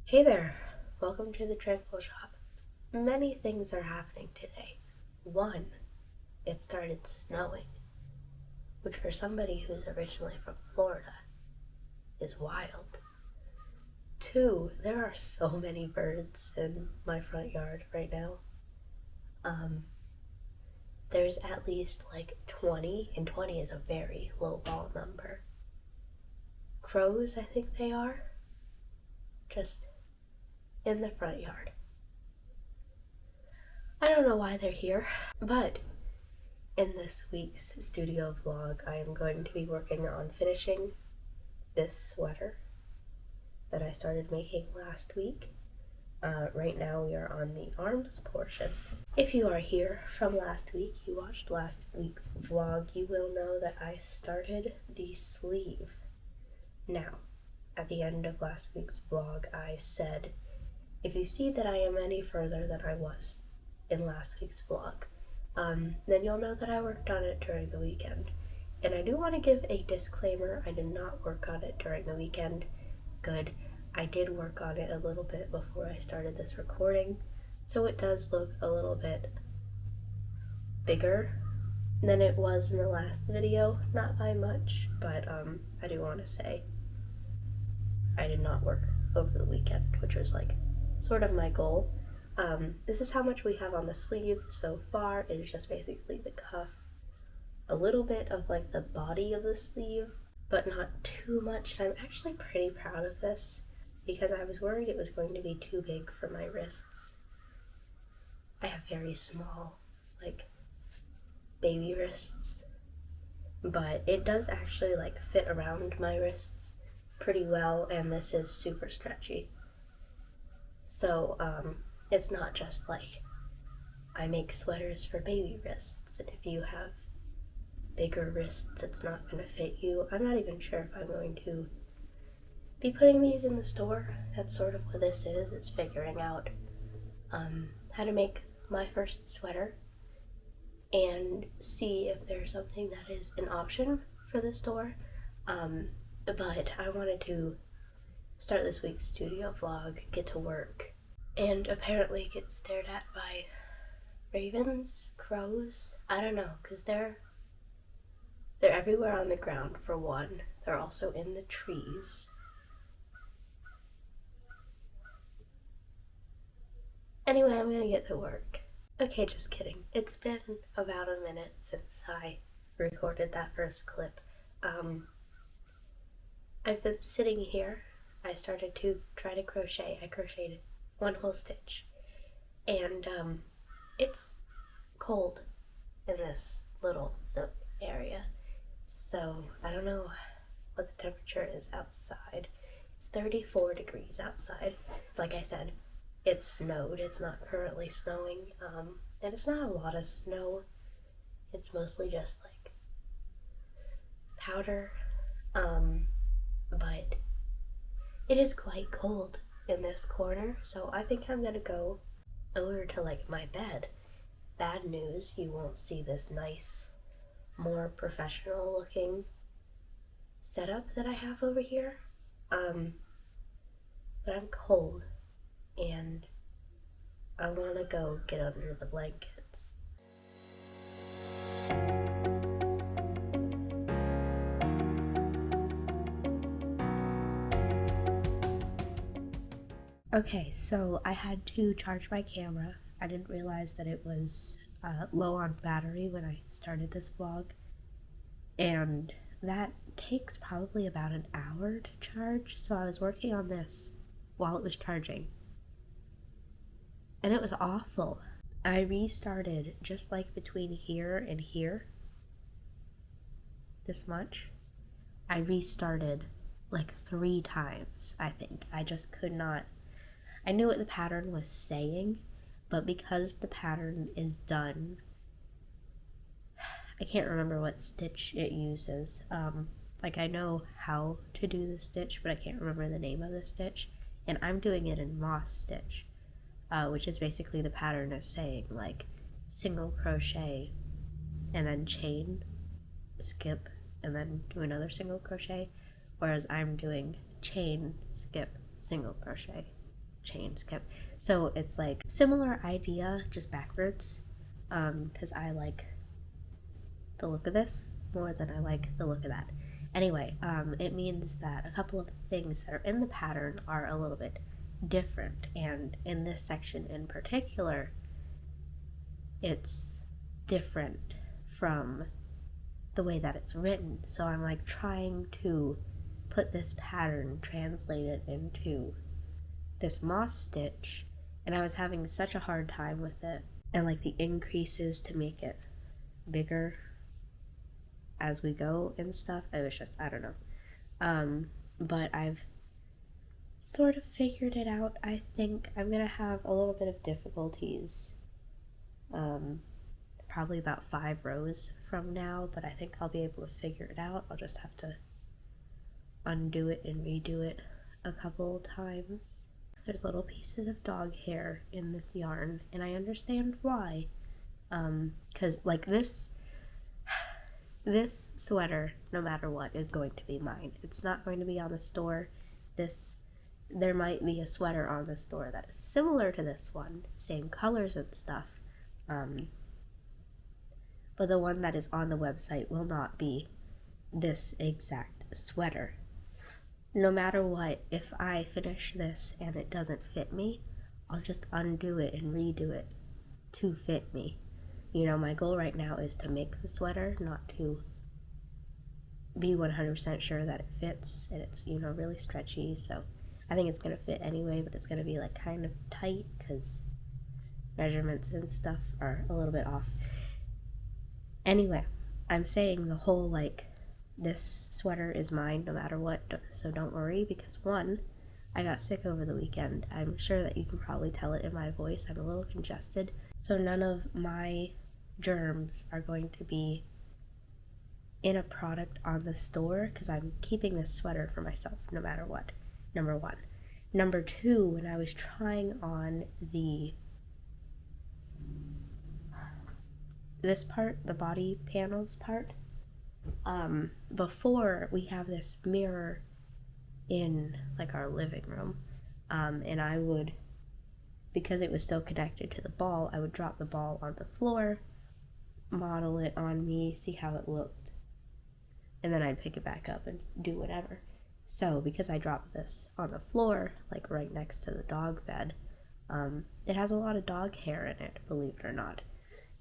Hey there, welcome to the Tranquil Shop. Many things are happening today. One, it started snowing, which for somebody who's originally from Florida is wild. Two, there are so many birds in my front yard right now. There's at least like 20, and 20 is a very low ball number. Crows, I think they are, just in the front yard. I don't know why they're here, but in this week's studio vlog, I am going to be working on finishing this sweater that I started making last week. Right now we are on the arms portion. If you are here from last week, you watched last week's vlog, you will know that I started the sleeve. Now, at the end of last week's vlog, I said, if you see that I am any further than I was in last week's vlog, then you'll know that I worked on it during the weekend. And I do want to give a disclaimer, I did not work on it during the weekend. Good. I did work on it a little bit before I started this recording, so it does look a little bit bigger than it was in the last video. Not by much, but I do want to say I did not work over the weekend, which was like sort of my goal. This is how much we have on the sleeve so far. It is just basically the cuff, a little bit of like the body of the sleeve, but not too much. And I'm actually pretty proud of this because I was worried it was going to be too big for my wrists. I have very small, like, baby wrists, but it does actually like fit around my wrists pretty well, and this is super stretchy. So, it's not just like I make sweaters for baby wrists, and if you have bigger wrists, it's not going to fit you. I'm not even sure if I'm going to be putting these in the store. That's sort of what this is figuring out how to make my first sweater and see if there's something that is an option for the store. But I wanted to start this week's studio vlog, get to work, and apparently get stared at by ravens, crows, I don't know, because they're everywhere on the ground for one. They're also in the trees. Anyway, I'm gonna get to work. Okay, just kidding. It's been about a minute since I recorded that first clip. I've been sitting here. I started to try to crochet. I crocheted one whole stitch. And it's cold in this little nook area. So I don't know what the temperature is outside. It's 34 degrees outside. Like I said, it snowed. It's not currently snowing. And it's not a lot of snow. It's mostly just like powder. But it is quite cold in this corner, so I think I'm gonna go over to like my bed. Bad news, you won't see this nice, more professional looking setup that I have over here. But I'm cold and I wanna go get under the blankets. Okay, so I had to charge my camera. I didn't realize that it was low on battery when I started this vlog, and that takes probably about an hour to charge, so I was working on this while it was charging, and it was awful. I restarted just like between here and here, this much. I restarted like 3 times, I think. I just could not. I knew what the pattern was saying, but because the pattern is done, I can't remember what stitch it uses. Like I know how to do the stitch, but I can't remember the name of the stitch, and I'm doing it in moss stitch, which is basically the pattern is saying like single crochet and then chain, skip, and then do another single crochet, whereas I'm doing chain, skip, single crochet. chains kept. So it's like similar idea, just backwards. Because I like the look of this more than I like the look of that. Anyway, it means that a couple of things that are in the pattern are a little bit different, and in this section in particular, it's different from the way that it's written. So I'm like trying to put this pattern, translate it into this moss stitch, and I was having such a hard time with it, and like the increases to make it bigger as we go and stuff. It was just, I don't know. But I've sort of figured it out. I think I'm gonna have a little bit of difficulties probably about 5 rows from now, but I think I'll be able to figure it out. I'll just have to undo it and redo it a couple times. There's little pieces of dog hair in this yarn, and I understand why. Because like this sweater, no matter what, is going to be mine. It's not going to be on the store. There might be a sweater on the store that is similar to this one, same colors and stuff, but the one that is on the website will not be this exact sweater. No matter what, if I finish this and it doesn't fit me, I'll just undo it and redo it to fit me. You know, my goal right now is to make the sweater, not to be 100% sure that it fits, and it's, you know, really stretchy, so I think it's going to fit anyway, but it's going to be like kind of tight because measurements and stuff are a little bit off. Anyway, I'm saying the whole like, this sweater is mine no matter what, so don't worry, because one, I got sick over the weekend. I'm sure that you can probably tell it in my voice. I'm a little congested, so none of my germs are going to be in a product on the store, because I'm keeping this sweater for myself no matter what. Number one. Number two, when I was trying on this part, the body panels part, before, we have this mirror in like our living room, and I would, because it was still connected to the ball, I would drop the ball on the floor, model it on me, see how it looked, and then I'd pick it back up and do whatever. So because I dropped this on the floor, like right next to the dog bed, it has a lot of dog hair in it, believe it or not.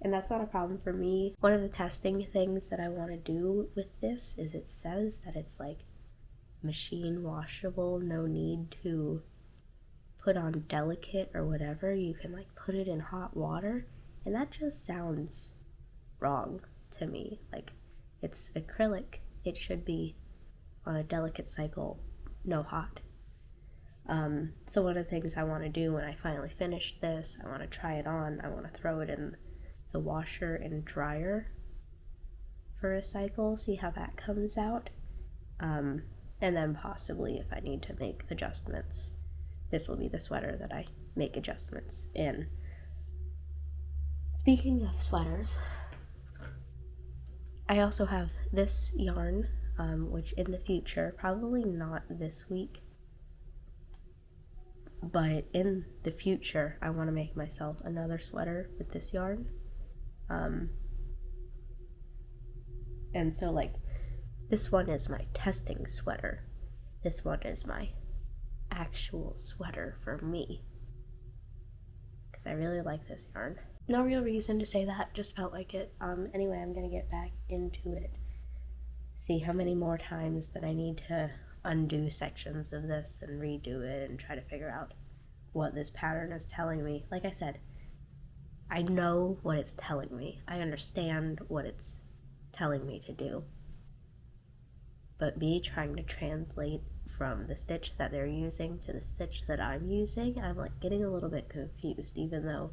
And that's not a problem for me. One of the testing things that I want to do with this is it says that it's like machine washable, no need to put on delicate or whatever. You can like put it in hot water, and that just sounds wrong to me. Like, it's acrylic, it should be on a delicate cycle, no hot. So one of the things I want to do when I finally finish this, I want to try it on, I want to throw it in the washer and dryer for a cycle, see how that comes out, and then possibly if I need to make adjustments, this will be the sweater that I make adjustments in. Speaking of sweaters, I also have this yarn, which in the future, probably not this week, but in the future I want to make myself another sweater with this yarn. And so like, this one is my testing sweater, this one is my actual sweater for me, because I really like this yarn. No real reason to say that, just felt like it. Anyway, I'm gonna get back into it, see how many more times that I need to undo sections of this and redo it and try to figure out what this pattern is telling me. Like I said, I know what it's telling me. I understand what it's telling me to do. But me trying to translate from the stitch that they're using to the stitch that I'm using, I'm like getting a little bit confused, even though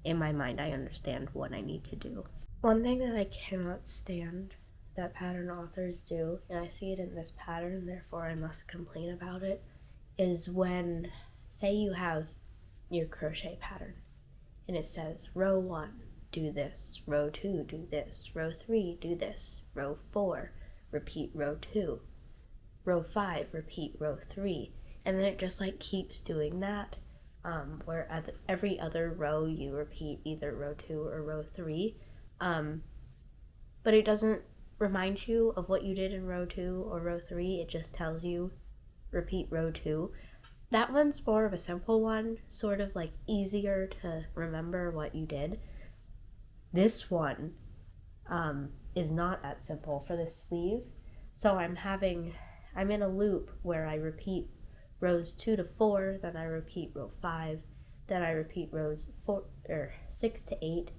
in my mind I understand what I need to do. One thing that I cannot stand that pattern authors do, and I see it in this pattern, therefore I must complain about it, is when, say you have your crochet pattern, and it says row 1, do this, row 2, do this, row 3, do this, row 4, repeat row 2, row 5, repeat row 3, and then it just like keeps doing that where at every other row you repeat either row 2 or row 3, but it doesn't remind you of what you did in row 2 or row 3. It just tells you repeat row 2. That one's more of a simple one, sort of like easier to remember what you did. This one is not that simple for this sleeve, so I'm in a loop where I repeat rows 2 to 4, then I repeat row 5, then I repeat rows 6 to 8,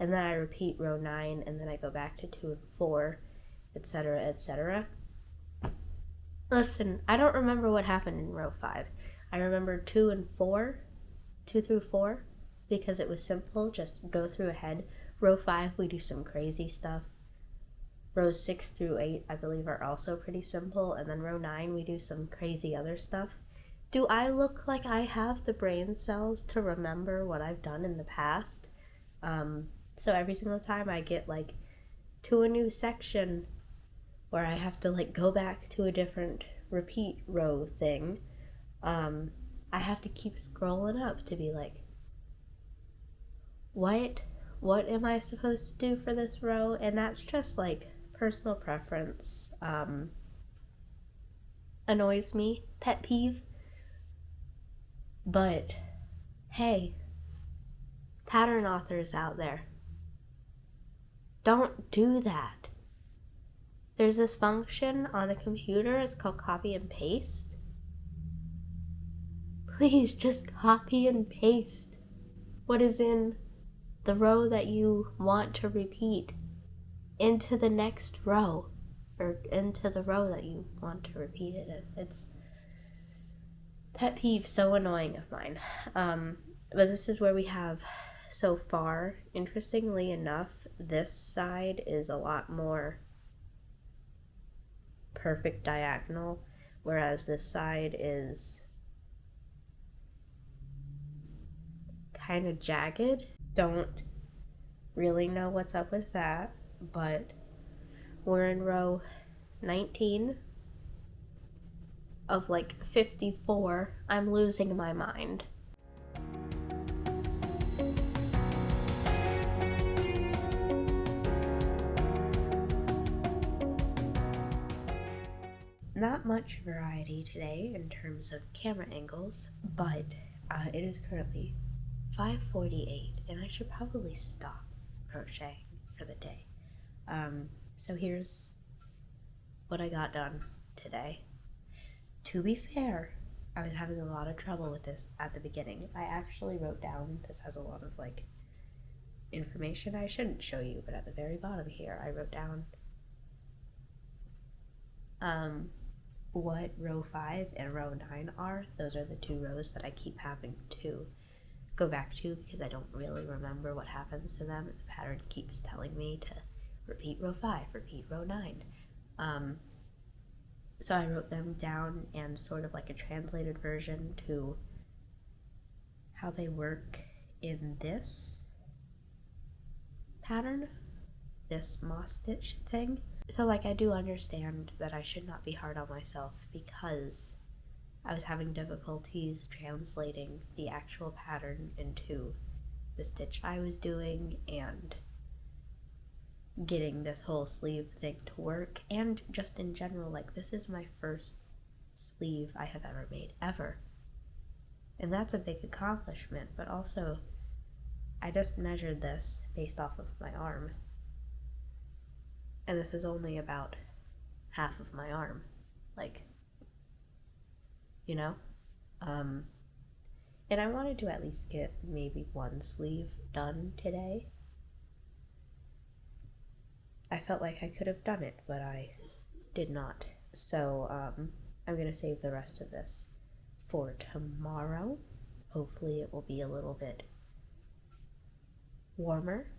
and then I repeat row 9, and then I go back to 2 and 4, etc., etc. Listen, I don't remember what happened in row 5. I remember 2 through 4, because it was simple, just go through ahead. Row 5, we do some crazy stuff. Rows 6 through 8, I believe, are also pretty simple, and then row 9, we do some crazy other stuff. Do I look like I have the brain cells to remember what I've done in the past? So every single time I get, like, to a new section where I have to, like, go back to a different repeat row thing, I have to keep scrolling up to be like, what am I supposed to do for this row? And that's just, like, personal preference. Annoys me, pet peeve. But hey, pattern authors out there, don't do that. There's this function on the computer, it's called copy and paste. Please just copy and paste what is in the row that you want to repeat into the next row, or into the row that you want to repeat it in. It's pet peeve, so annoying of mine. But this is where we have so far. Interestingly enough, this side is a lot more perfect diagonal, whereas this side is kind of jagged. Don't really know what's up with that, but we're in row 19 of like 54. I'm losing my mind. Not much variety today in terms of camera angles, but it is currently 5:48 and I should probably stop crocheting for the day. So here's what I got done today. To be fair, I was having a lot of trouble with this at the beginning. I actually wrote down, this has a lot of like information I shouldn't show you, but at the very bottom here I wrote down what row 5 and row 9 are. Those are the two rows that I keep having to go back to because I don't really remember what happens to them. The pattern keeps telling me to repeat row 5, repeat row 9. So I wrote them down and sort of like a translated version to how they work in this pattern, this moss stitch thing. So like I do understand that I should not be hard on myself because I was having difficulties translating the actual pattern into the stitch I was doing and getting this whole sleeve thing to work, and just in general, like this is my first sleeve I have ever made, ever. And that's a big accomplishment, but also I just measured this based off of my arm. And this is only about half of my arm, like, you know? And I wanted to at least get maybe one sleeve done today. I felt like I could have done it, but I did not. So I'm gonna save the rest of this for tomorrow. Hopefully it will be a little bit warmer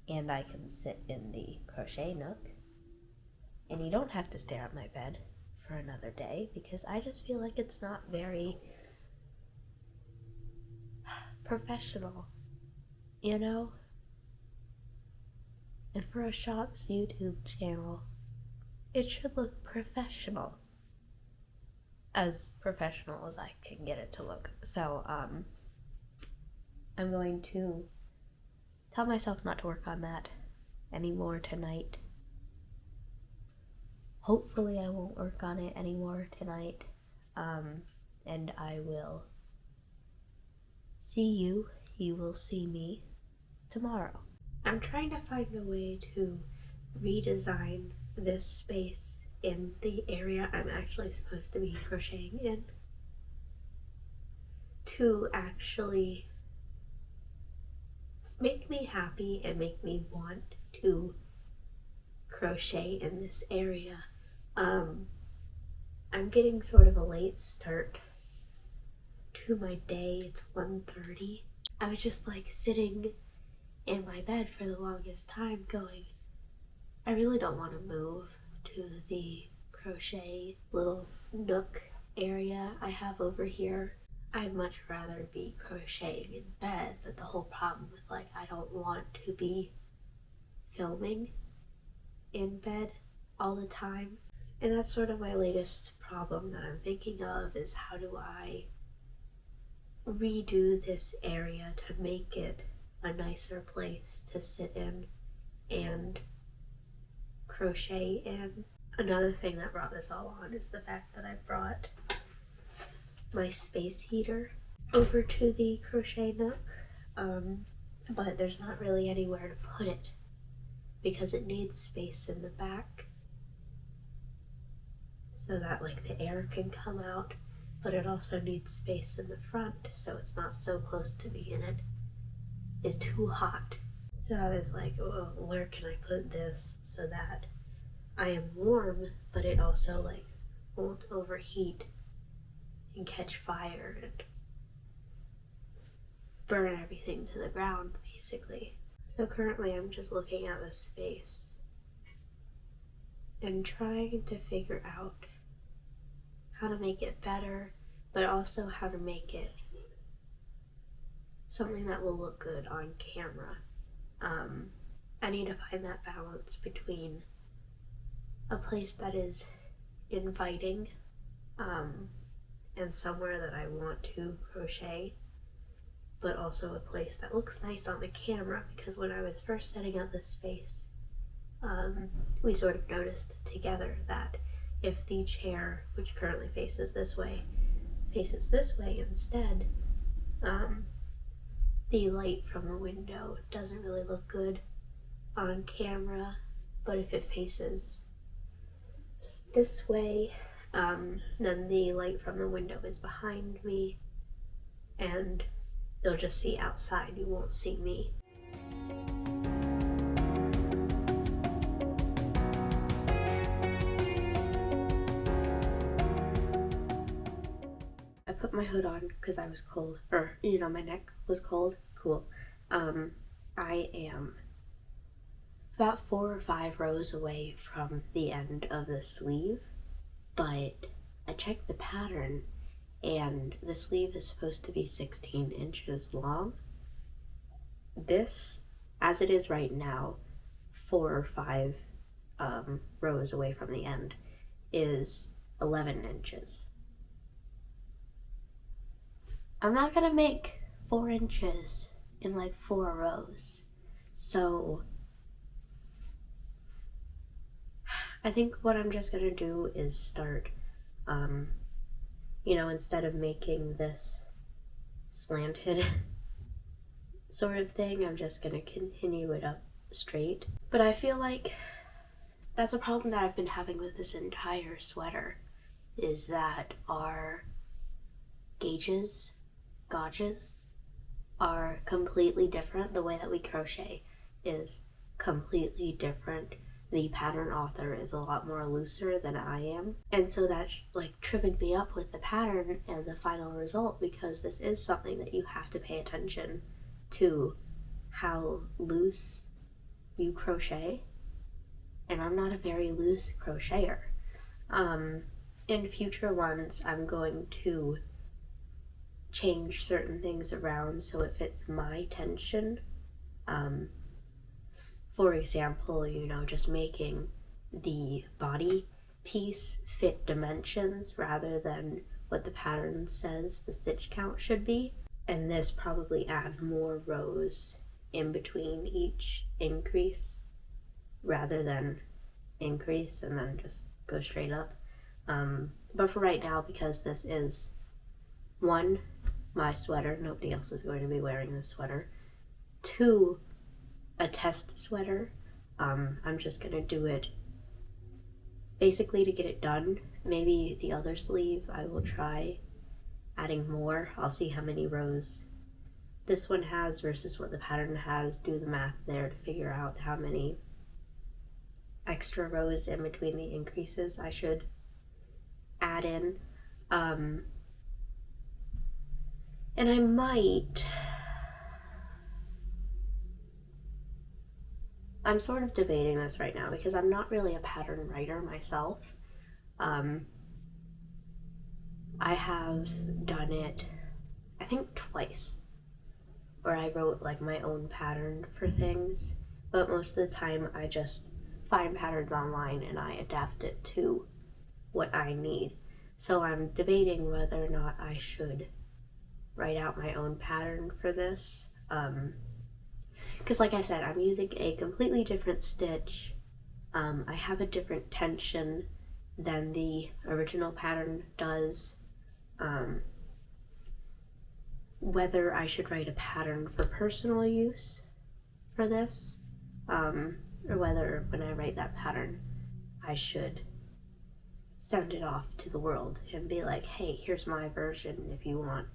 and I can sit in the crochet nook. And you don't have to stare at my bed for another day because I just feel like it's not very professional, you know? And for a shop's YouTube channel, it should look professional. As professional as I can get it to look. So, I'm going to tell myself not to work on that anymore tonight. Hopefully I won't work on it anymore tonight, and I will see you, you will see me tomorrow. I'm trying to find a way to redesign this space in the area I'm actually supposed to be crocheting in to actually make me happy and make me want to crochet in this area. I'm getting sort of a late start to my day. It's 1:30. I was just like sitting in my bed for the longest time going, I really don't want to move to the crochet little nook area I have over here. I'd much rather be crocheting in bed, but the whole problem with like I don't want to be filming in bed all the time. And that's sort of my latest problem that I'm thinking of, is how do I redo this area to make it a nicer place to sit in and crochet in. Another thing that brought this all on is the fact that I brought my space heater over to the crochet nook, but there's not really anywhere to put it because it needs space in the back so that like the air can come out, but it also needs space in the front so it's not so close to me and it is too hot. So I was like, oh, where can I put this so that I am warm, but it also like won't overheat and catch fire and burn everything to the ground, basically. So currently I'm just looking at this space and trying to figure out how to make it better, but also how to make it something that will look good on camera. I need to find that balance between a place that is inviting and somewhere that I want to crochet, but also a place that looks nice on the camera, because when I was first setting up this space, we sort of noticed together that if the chair, which currently faces this way instead, the light from the window doesn't really look good on camera, but if it faces this way, then the light from the window is behind me and you'll just see outside, you won't see me. I put my hood on because I was cold, or my neck was cold. Cool. I am about 4 or 5 rows away from the end of the sleeve, but I checked the pattern and the sleeve is supposed to be 16 inches long. This, as it is right now, 4 or 5 rows away from the end, is 11 inches. I'm not gonna make 4 inches in like 4 rows, so I think what I'm just gonna do is start, instead of making this slanted sort of thing, I'm just gonna continue it up straight. But I feel like that's a problem that I've been having with this entire sweater, is that our gauges are completely different. The way that we crochet is completely different. The pattern author is a lot more looser than I am, and so that's like tripping me up with the pattern and the final result, because this is something that you have to pay attention to, how loose you crochet, and I'm not a very loose crocheter. In future ones, I'm going to change certain things around so it fits my tension. For example, just making the body piece fit dimensions rather than what the pattern says the stitch count should be. and this probably add more rows in between each increase rather than increase and then just go straight up. But for right now, because this is one, my sweater, nobody else is going to be wearing this sweater. Two, a test sweater. I'm just gonna do it basically to get it done. Maybe the other sleeve I will try adding more. I'll see how many rows this one has versus what the pattern has, do the math there to figure out how many extra rows in between the increases I should add in. And I might, I'm sort of debating this right now because I'm not really a pattern writer myself. I have done it, I think twice, where I wrote like my own pattern for things, but most of the time I just find patterns online and I adapt it to what I need. So I'm debating whether or not I should write out my own pattern for this. Because like I said, I'm using a completely different stitch. I have a different tension than the original pattern does. Whether I should write a pattern for personal use for this, or whether when I write that pattern, I should send it off to the world and be like, hey, here's my version if you want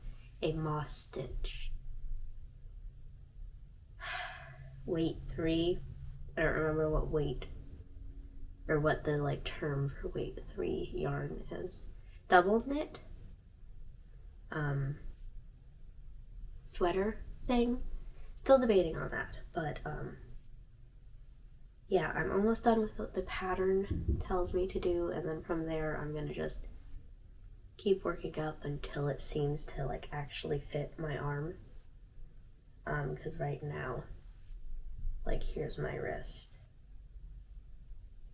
a moss stitch. Weight 3, I don't remember what weight, or what the like term for weight 3 yarn is. Double knit? Sweater thing. Still debating on that, but yeah, I'm almost done with what the pattern tells me to do, and then from there I'm gonna just keep working up until it seems to like actually fit my arm. Because right now, like here's my wrist,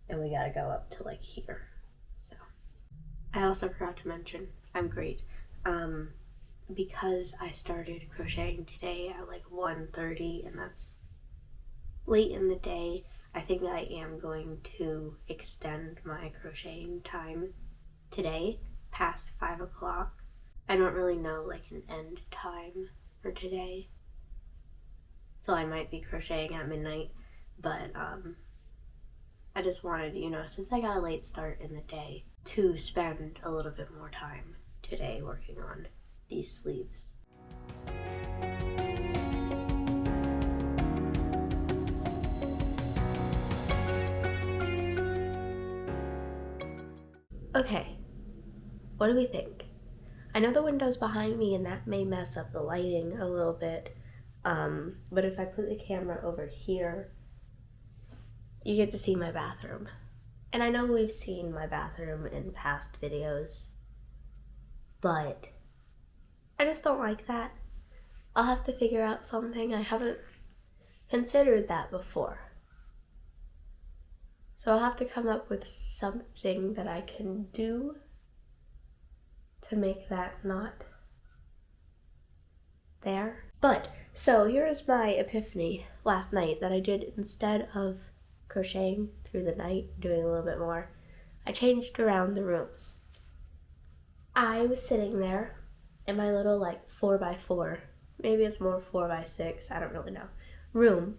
and we gotta go up to like here. So I also forgot to mention I'm great. Because I started crocheting today at like 1:30, and that's late in the day, I think I am going to extend my crocheting time today past 5 o'clock. I don't really know like an end time for today, so I might be crocheting at midnight, but I just wanted, since I got a late start in the day, to spend a little bit more time today working on these sleeves. Okay, what do we think? I know the window's behind me and that may mess up the lighting a little bit, but if I put the camera over here, you get to see my bathroom. And I know we've seen my bathroom in past videos, but I just don't like that. I'll have to figure out something. I haven't considered that before. So I'll have to come up with something that I can do to make that not there. But, so here is my epiphany last night that I did. Instead of crocheting through the night, doing a little bit more, I changed around the rooms. I was sitting there in my little like 4x4, maybe it's more 4x6, I don't really know, room,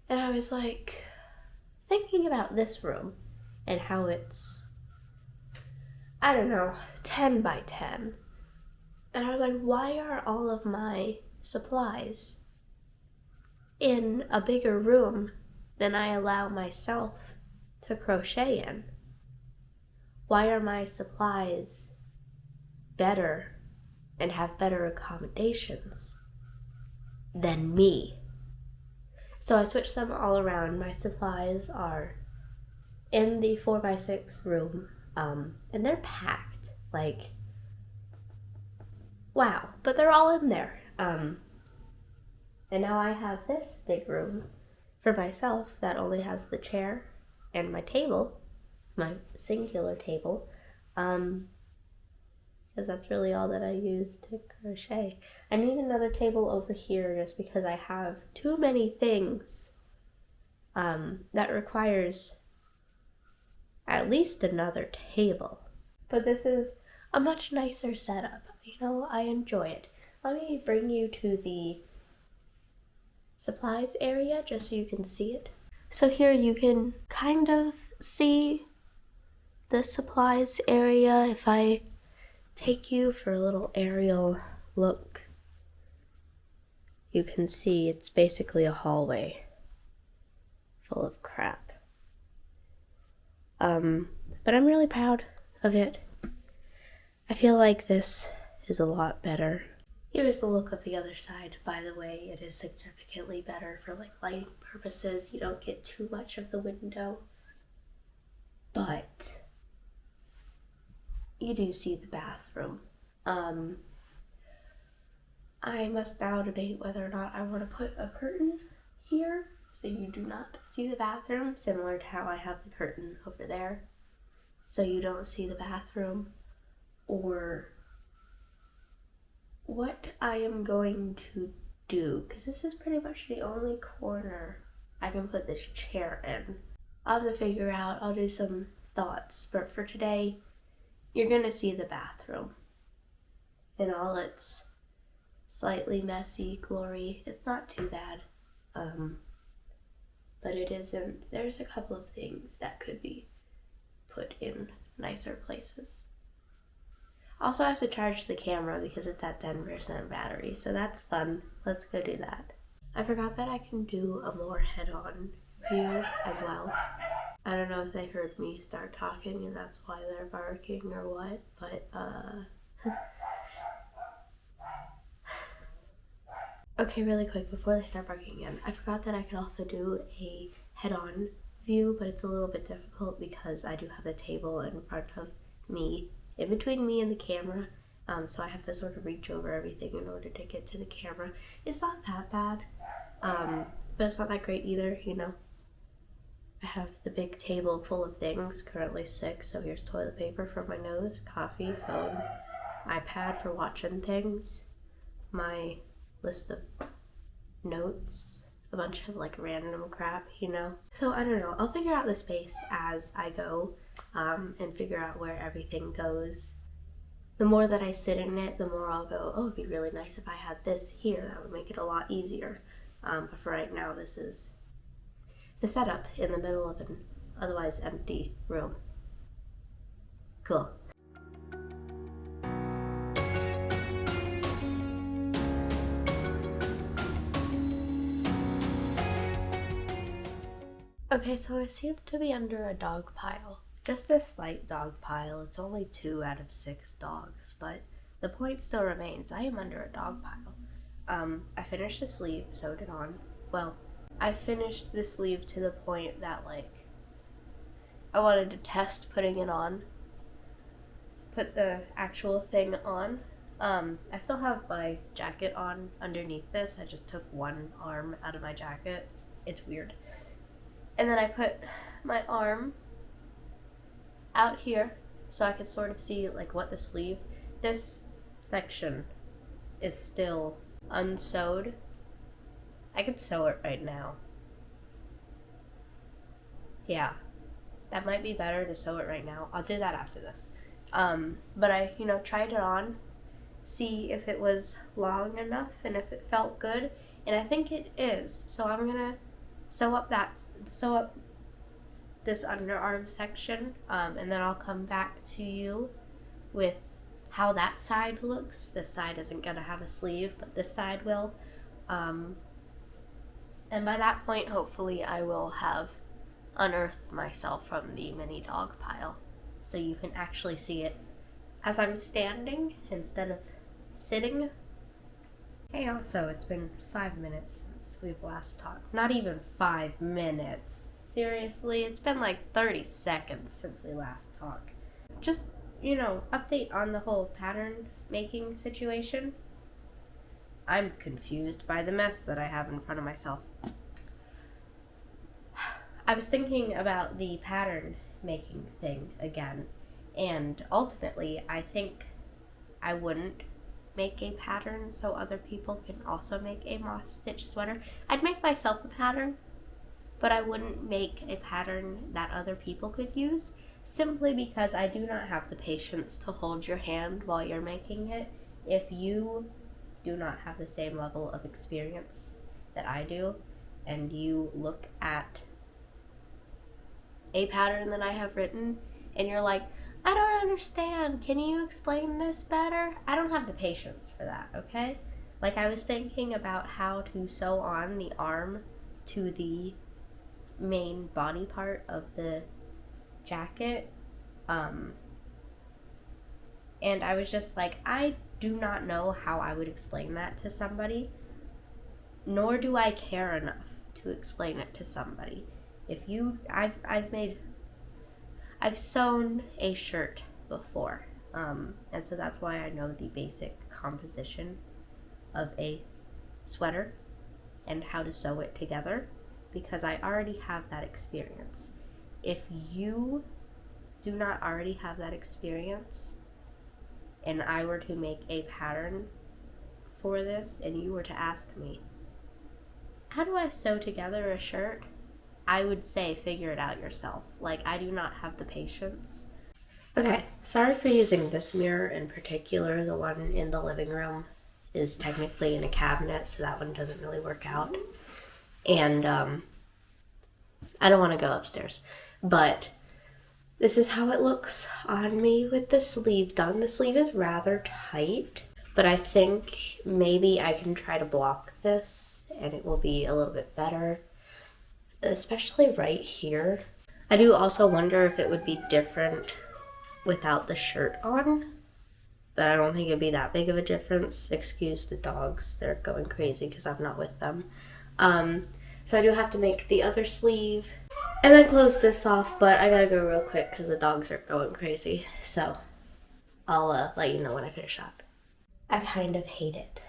and I was like thinking about this room and how it's, I don't know, 10x10, and I was like, why are all of my supplies in a bigger room than I allow myself to crochet in? Why are my supplies better and have better accommodations than me? So I switched them all around. My supplies are in the 4x6 room, and they're packed, like, wow, but they're all in there. And now I have this big room for myself that only has the chair and my table, my singular table, because that's really all that I use to crochet. I need another table over here just because I have too many things that requires at least another table. But this is a much nicer setup. You know, I enjoy it. Let me bring you to the supplies area just so you can see it. So here you can kind of see the supplies area. If I take you for a little aerial look, you can see it's basically a hallway full of crap. But I'm really proud of it. I feel like this is a lot better. Here's the look of the other side, by the way. It is significantly better for like lighting purposes. You don't get too much of the window, but you do see the bathroom. I must now debate whether or not I want to put a curtain here so you do not see the bathroom, similar to how I have the curtain over there so you don't see the bathroom, or what I am going to do, because this is pretty much the only corner I can put this chair in. I'll have to figure out, I'll do some thoughts, but for today, you're gonna see the bathroom in all its slightly messy glory. It's not too bad, but it isn't. There's a couple of things that could be put in nicer places. Also, I have to charge the camera because it's at 10% battery, so that's fun. Let's go do that. I forgot that I can do a more head-on view as well. I don't know if they heard me start talking and that's why they're barking or what, but okay, really quick before they start barking again, I forgot that I could also do a head-on view, but it's a little bit difficult because I do have the table in front of me, in between me and the camera, so I have to sort of reach over everything in order to get to the camera. It's not that bad, but it's not that great either, you know. I have the big table full of things, currently 6, so here's toilet paper for my nose, coffee, phone, iPad for watching things, my list of notes, a bunch of like random crap, you know. So I don't know, I'll figure out the space as I go, and figure out where everything goes. The more that I sit in it, the more I'll go, oh, it'd be really nice if I had this here, that would make it a lot easier. But for right now, this is the setup in the middle of an otherwise empty room. Cool. Okay, so I seem to be under a dog pile. Just a slight dog pile. It's only 2 out of 6 dogs, but the point still remains. I am under a dog pile. I finished the sleeve, sewed it on. Well, I finished the sleeve to the point that, like, I wanted to test putting it on. Put the actual thing on. I still have my jacket on underneath this. I just took one arm out of my jacket. It's weird. And then I put my arm out here so I could sort of see like what the sleeve, this section is still unsewed. I could sew it right now. Yeah, that might be better to sew it right now. I'll do that after this. But I, tried it on, see if it was long enough and if it felt good, and I think it is. So I'm gonna sew up this underarm section, and then I'll come back to you with how that side looks. This side isn't gonna have a sleeve, but this side will. And by that point, hopefully I will have unearthed myself from the mini dog pile, so you can actually see it as I'm standing instead of sitting. Hey, also, it's been 5 minutes since we've last talked. Not even 5 minutes. Seriously, it's been like 30 seconds since we last talked. Just, update on the whole pattern making situation. I'm confused by the mess that I have in front of myself. I was thinking about the pattern making thing again, and ultimately I think I wouldn't make a pattern so other people can also make a moss stitch sweater. I'd make myself a pattern, but I wouldn't make a pattern that other people could use, simply because I do not have the patience to hold your hand while you're making it if you do not have the same level of experience that I do, and you look at a pattern that I have written and you're like, I don't understand, can you explain this better? I don't have the patience for that, okay? Like, I was thinking about how to sew on the arm to the main body part of the jacket, and I was just like, I do not know how I would explain that to somebody, nor do I care enough to explain it to somebody. I've sewn a shirt before, and so that's why I know the basic composition of a sweater and how to sew it together, because I already have that experience. If you do not already have that experience, and I were to make a pattern for this, and you were to ask me, how do I sew together a shirt? I would say, figure it out yourself. Like, I do not have the patience. Okay, sorry for using this mirror in particular. The one in the living room is technically in a cabinet, so that one doesn't really work out. And I don't want to go upstairs, but this is how it looks on me with the sleeve done. The sleeve is rather tight, but I think maybe I can try to block this and it will be a little bit better, especially right here. I do also wonder if it would be different without the shirt on, but I don't think it'd be that big of a difference. Excuse the dogs, they're going crazy because I'm not with them. So I do have to make the other sleeve and then close this off, but I gotta go real quick because the dogs are going crazy. So I'll let you know when I finish that. I kind of hate it.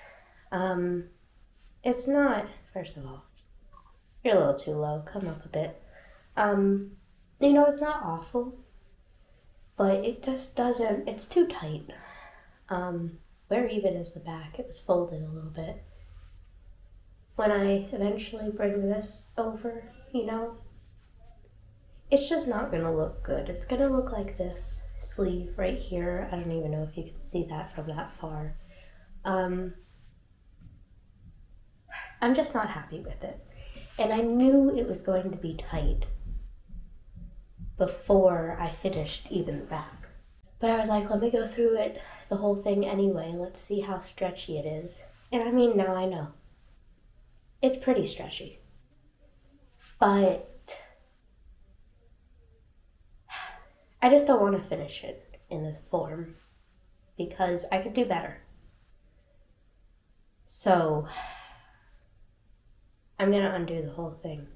It's not, first of all, you're a little too low, come up a bit. It's not awful, but it just doesn't, it's too tight. Where even is the back? It was folded a little bit. When I eventually bring this over, it's just not gonna look good. It's gonna look like this sleeve right here. I don't even know if you can see that from that far. I'm just not happy with it. And I knew it was going to be tight before I finished even the back. But I was like, let me go through it, the whole thing anyway. Let's see how stretchy it is. And I mean, now I know. It's pretty stretchy. But I just don't want to finish it in this form because I could do better. So I'm going to undo the whole thing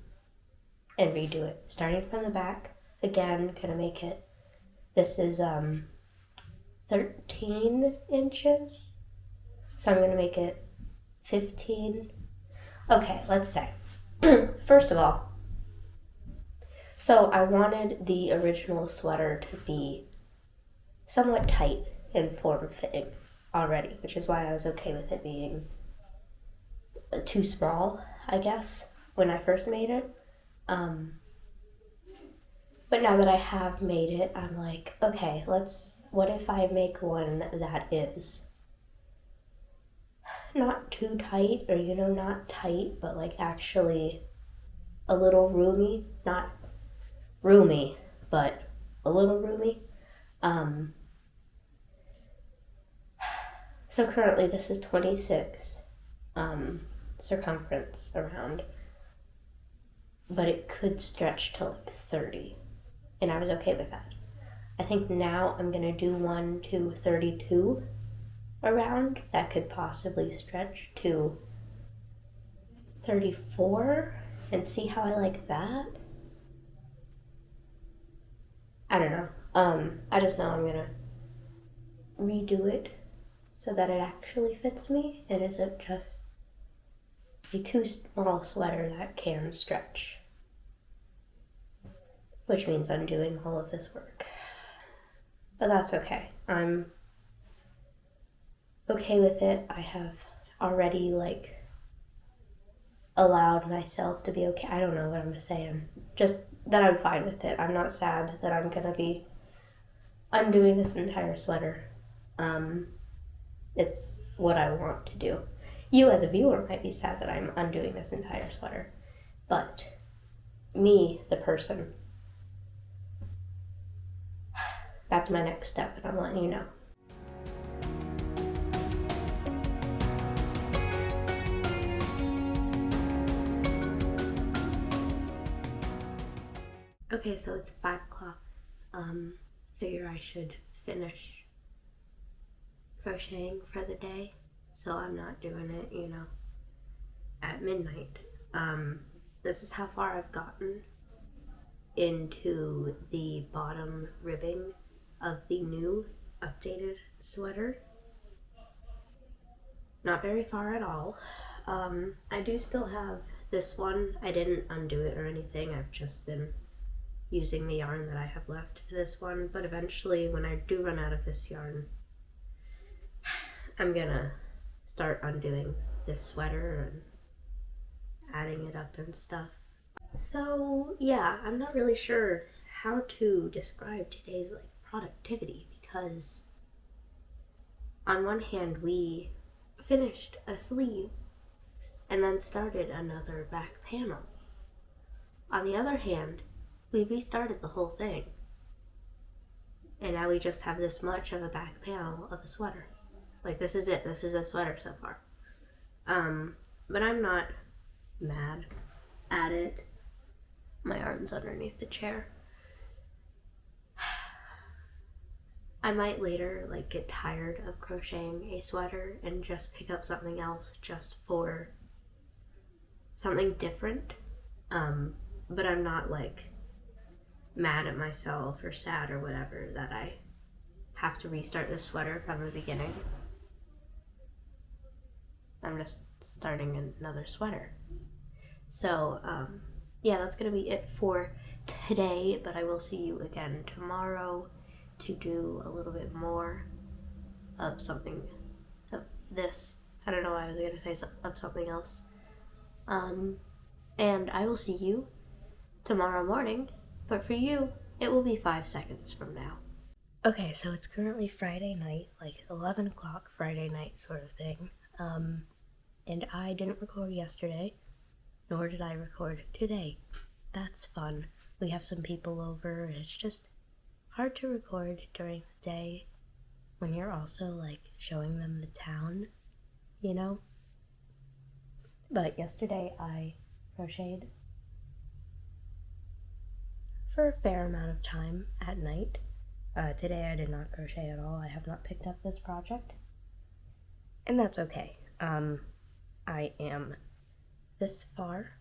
and redo it. Starting from the back, again, going to make it, this is 13 inches. So I'm going to make it 15. Okay, let's say, first of all, so I wanted the original sweater to be somewhat tight and form-fitting already, which is why I was okay with it being too small, I guess, when I first made it. But now that I have made it, I'm like, okay, what if I make one that is not too tight, or not tight, but like actually a little roomy, not roomy, but a little roomy. So currently this is 26 circumference around, but it could stretch to like 30, and I was okay with that. I think now I'm gonna do one to 32 around, that could possibly stretch to 34, and see how I like that. I don't know. I just know I'm gonna redo it so that it actually fits me and isn't just a too small sweater that can stretch, which means I'm doing all of this work. But that's okay. I'm okay with it. I have already allowed myself to be okay. I don't know what I'm saying. Just that I'm fine with it. I'm not sad that I'm gonna be undoing this entire sweater. It's what I want to do. You as a viewer might be sad that I'm undoing this entire sweater, but me, the person, that's my next step, and I'm letting you know. Okay, so it's 5 o'clock. Figure I should finish crocheting for the day, so I'm not doing it, at midnight. This is how far I've gotten into the bottom ribbing of the new updated sweater. Not very far at all. I do still have this one. I didn't undo it or anything. I've just been using the yarn that I have left for this one, but eventually when I do run out of this yarn, I'm gonna start undoing this sweater and adding it up and stuff. So yeah, I'm not really sure how to describe today's productivity, because on one hand we finished a sleeve and then started another back panel. On the other hand, we restarted the whole thing, and now we just have this much of a back panel of a sweater. This is it. This is a sweater so far. But I'm not mad at it. My arm's underneath the chair. I might later get tired of crocheting a sweater and just pick up something else just for something different. But I'm not mad at myself or sad or whatever that I have to restart this sweater from the beginning. I'm just starting another sweater. So, yeah, that's gonna be it for today, but I will see you again tomorrow to do a little bit more of something of this. I don't know why I was gonna say of something else. And I will see you tomorrow morning, but for you, it will be 5 seconds from now. Okay, so it's currently Friday night, 11 o'clock Friday night sort of thing. And I didn't record yesterday, nor did I record today. That's fun. We have some people over, and it's just hard to record during the day when you're also showing them the town, But yesterday I crocheted for a fair amount of time at night. Today I did not crochet at all. I have not picked up this project, and that's okay. I am this far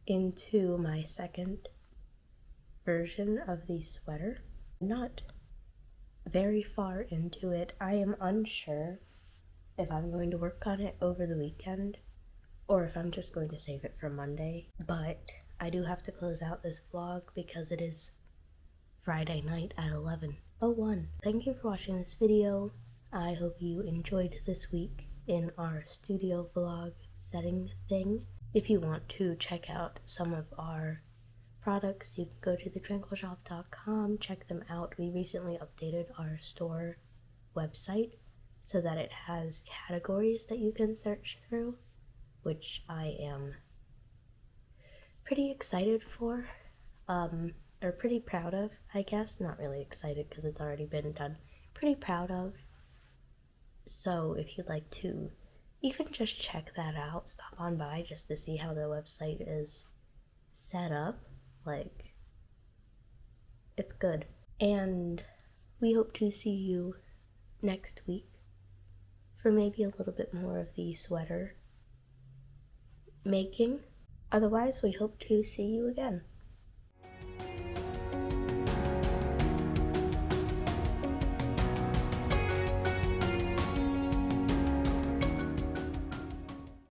into my second version of the sweater. Not very far into it. I am unsure if I'm going to work on it over the weekend or if I'm just going to save it for Monday, but I do have to close out this vlog because it is Friday night at 11:01. Thank you for watching this video. I hope you enjoyed this week in our studio vlog setting thing. If you want to check out some of our products, you can go to thetranquilshop.com, check them out. We recently updated our store website so that it has categories that you can search through, which I am pretty excited for, or pretty proud of, I guess. Not really excited because it's already been done. Pretty proud of. So if you'd like to even just check that out, stop on by just to see how the website is set up. It's good. And we hope to see you next week for maybe a little bit more of the sweater making. Otherwise, we hope to see you again.